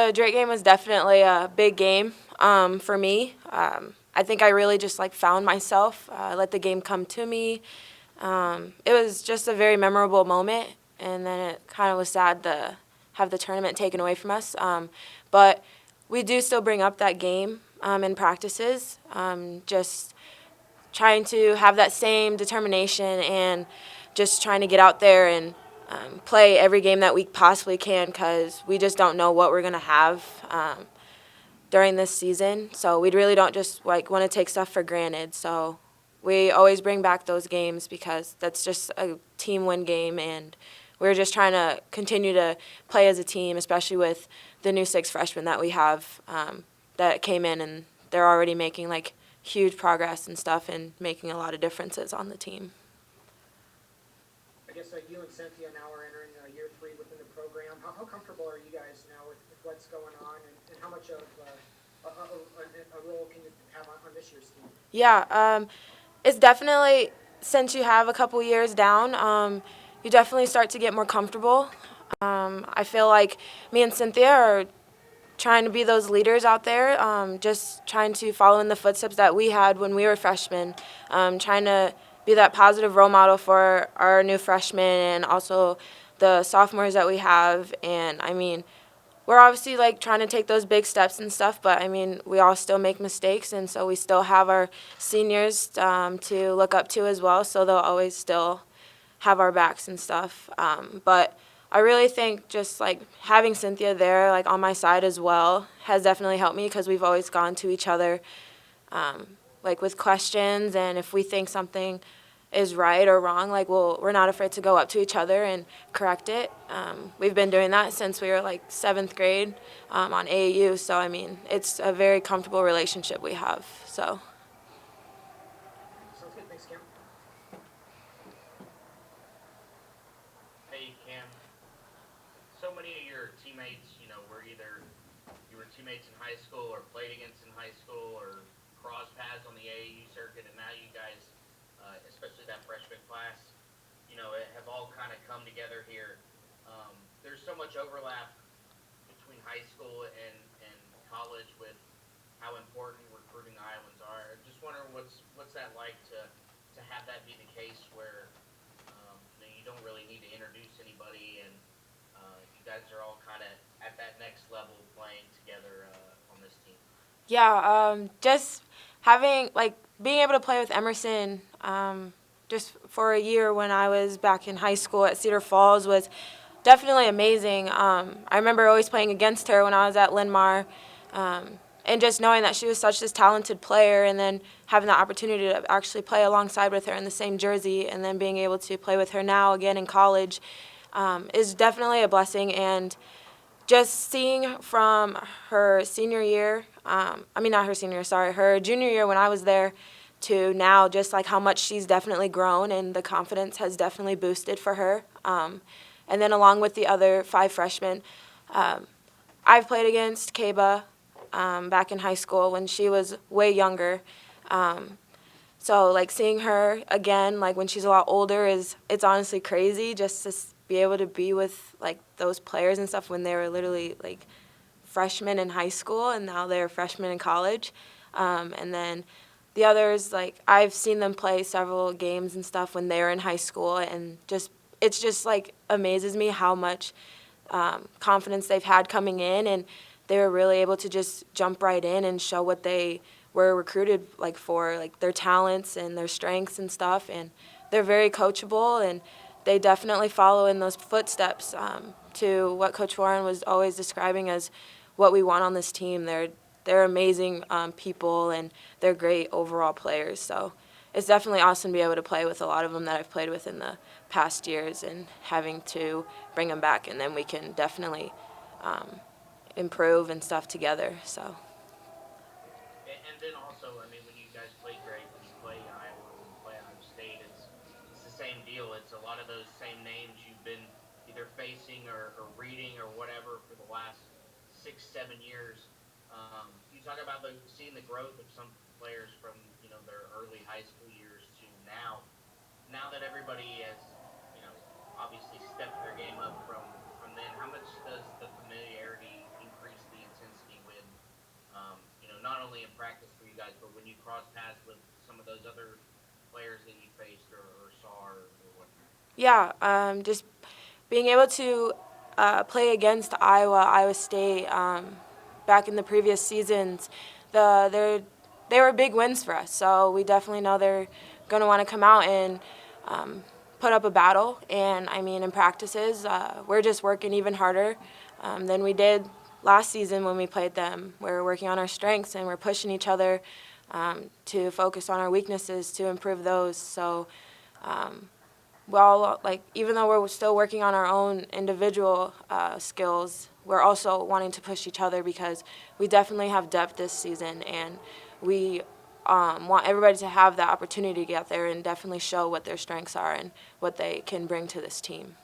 The Drake game was definitely a big game for me. I think I really just found myself, let the game come to me. It was just a very memorable moment, and then it kind of was sad to have the tournament taken away from us. But we do still bring up that game in practices, just trying to have that same determination and just trying to get out there and play every game that we possibly can, because we just don't know what we're going to have during this season. So we really don't just want to take stuff for granted. So we always bring back those games because that's just a team win game, and we're just trying to continue to play as a team, especially with the new 6 freshmen that we have that came in, and they're already making huge progress and stuff and making a lot of differences on the team. I guess you and Cynthia now are entering year 3 within the program. How comfortable are you guys now with what's going on, and how much of a role can you have on this year's team? Yeah, it's definitely, since you have a couple years down, you definitely start to get more comfortable. I feel like me and Cynthia are trying to be those leaders out there, just trying to follow in the footsteps that we had when we were freshmen, trying to be that positive role model for our new freshmen and also the sophomores that we have. And I mean, we're obviously trying to take those big steps and stuff, but I mean, we all still make mistakes, and so we still have our seniors to look up to as well, so they'll always still have our backs and stuff. But I really think just having Cynthia there on my side as well has definitely helped me, because we've always gone to each other with questions, and if we think something is right or wrong, we're not afraid to go up to each other and correct it. We've been doing that since we were 7th grade on AAU, so I mean, it's a very comfortable relationship we have. So. Sounds good. Thanks, Cam. Hey, Cam. So many of your teammates, were either you were teammates in high school or played against in high school or cross paths on the AAU circuit, and now you guys, especially that freshman class, have all kind of come together here. There's so much overlap between high school and college with how important recruiting islands are. I'm just wondering what's that like to have that be the case where you don't really need to introduce anybody, and you guys are all kind of at that next level playing together on this team. Yeah, just having being able to play with Emerson just for a year when I was back in high school at Cedar Falls was definitely amazing. I remember always playing against her when I was at Linn-Mar, and just knowing that she was such this talented player, and then having the opportunity to actually play alongside with her in the same jersey, and then being able to play with her now again in college is definitely a blessing. And just seeing from her senior year, not her senior, sorry, her junior year when I was there to now, just how much she's definitely grown, and the confidence has definitely boosted for her. And then along with the other 5 freshmen, I've played against Kaba back in high school when she was way younger. So seeing her again when she's a lot older it's honestly crazy just to be able to be with those players and stuff when they were literally freshmen in high school, and now they're freshmen in college. And then the others, I've seen them play several games and stuff when they were in high school, and it's just amazes me how much confidence they've had coming in, and they were really able to just jump right in and show what they were recruited for, their talents and their strengths and stuff. And they're very coachable, and they definitely follow in those footsteps to what Coach Warren was always describing as what we want on this team. They're amazing people, and they're great overall players. So it's definitely awesome to be able to play with a lot of them that I've played with in the past years, and having to bring them back, and then we can definitely improve and stuff together. So. And then also, I mean, when you guys play great, when you play Iowa, when you play Iowa State, it's the same deal. It's a lot of those same names you've been either facing or reading or whatever for the last 6, 7 years. You talk about seeing the growth of some players from their early high school years to now. Now that everybody has obviously stepped their game up from then, how much does the familiarity increase guys, but when you cross paths with some of those other players that you faced or saw or whatnot? Yeah, just being able to play against Iowa State back in the previous seasons, they were big wins for us. So we definitely know they're going to want to come out and put up a battle. And I mean, in practices, we're just working even harder than we did last season when we played them. We're working on our strengths and we're pushing each other to focus on our weaknesses to improve those. So. Well, like even though we're still working on our own individual skills, we're also wanting to push each other because we definitely have depth this season, and we want everybody to have the opportunity to get out there and definitely show what their strengths are and what they can bring to this team.